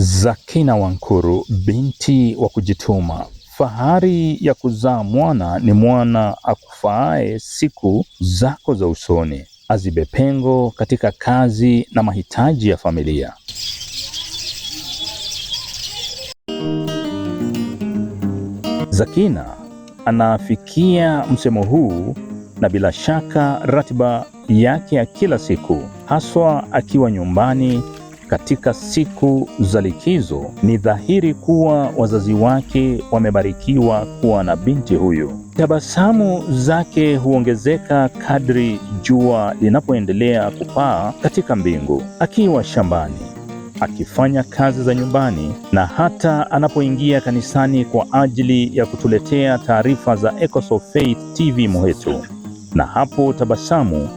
Zakina Wankuru, binti wa kujituma. Fahari ya kuzaa mwana ni mwana akufaaye siku zako za usoni, azibe pengo katika kazi na mahitaji ya familia. Zakina anafikia msemo huu na bila shaka ratiba yake ya kila siku, haswa akiwa nyumbani katika siku za likizo. Ni dhahiri kuwa wazazi wake wamebarikiwa kuwa na binti huyu. Tabasamu zake huongezeka kadri jua linapoendelea kupaa katika mbingu, akiwa shambani, akifanya kazi za nyumbani na hata anapoingia kanisani kwa ajili ya kutuletea taarifa za Echoes of Faith TV Moheto. Na hapo tabasamu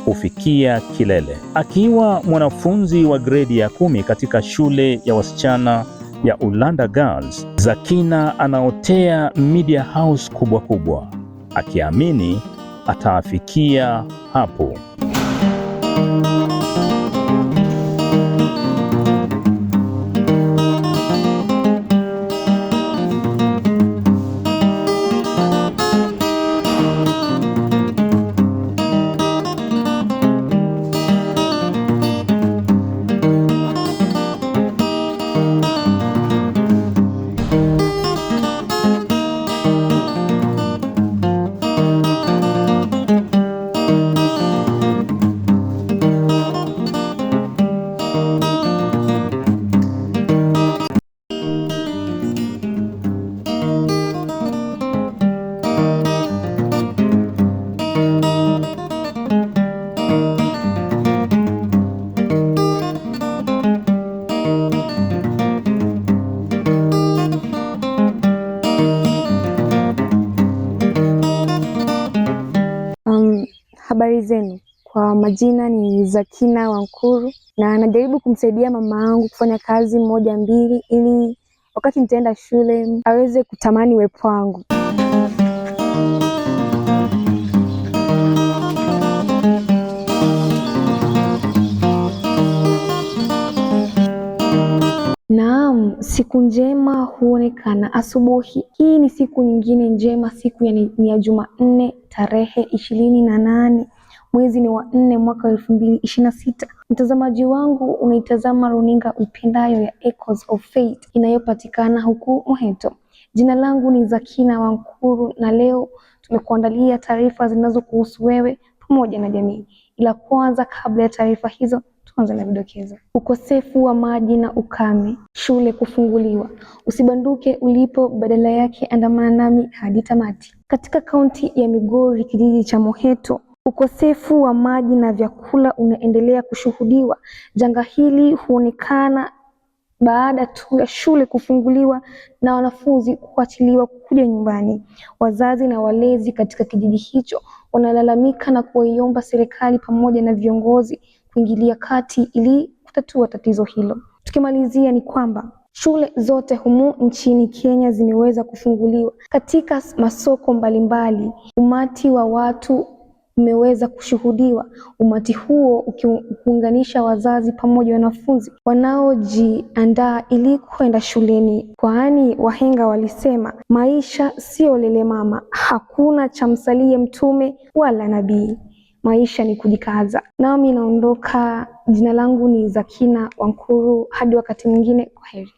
hufikia kilele. Akiwa mwanafunzi wa gredi ya 10 katika shule ya wasichana ya Ulanda Girls, Zakina anaotea media house kubwa kubwa, akiamini ataafikia hapo. Habari zenu, kwa majina ni Zakina Wankuru na najaribu kumsaidia mama yangu kufanya kazi moja mbili ili wakati nitaenda shule aweze kutamani uwepo wangu. Naam, siku njema huonekana asubuhi. Hii ni siku nyingine njema, siku ni ya Jumanne tarehe 28 mwezi ni wa 4 mwaka 2026. Mtazamaji wangu, unaitazama runinga uipendayo ya Echoes of Faith inayopatikana huku Moheto. Jina langu ni Zakina Wankuru na leo tumekuandalia taarifa zinazokuhusu wewe pamoja na jamii. Ila kwanza, kabla ya taarifa hizo, tuanze na vidokezo. Ukosefu wa maji na ukame, shule kufunguliwa. Usibanduke ulipo, badala yake andamana nami hadi tamati. Katika kaunti ya Migori, kijiji cha Moheto, ukosefu wa maji na vyakula unaendelea kushuhudiwa. Janga hili huonekana baada tu ya shule kufunguliwa na wanafunzi kuachiliwa kuja nyumbani. Wazazi na walezi katika kijiji hicho wanalalamika na kuiomba serikali pamoja na viongozi kuingilia kati ili kutatua tatizo hilo. Tukimalizia ni kwamba shule zote humu nchini Kenya zimeweza kufunguliwa. Katika masoko mbalimbali, umati wa watu umeweza kushuhudiwa. Umati huo ukiunganisha wazazi pamoja na wanafunzi wanaojiandaa ili kwenda shuleni, kwani wahenga walisema maisha sio lele mama, hakuna cha msalie mtume wala nabii. Maisha ni kujikaza. Nami naondoka. Jina langu ni Zakina Wankuru, hadi wakati mwingine, kwaheri.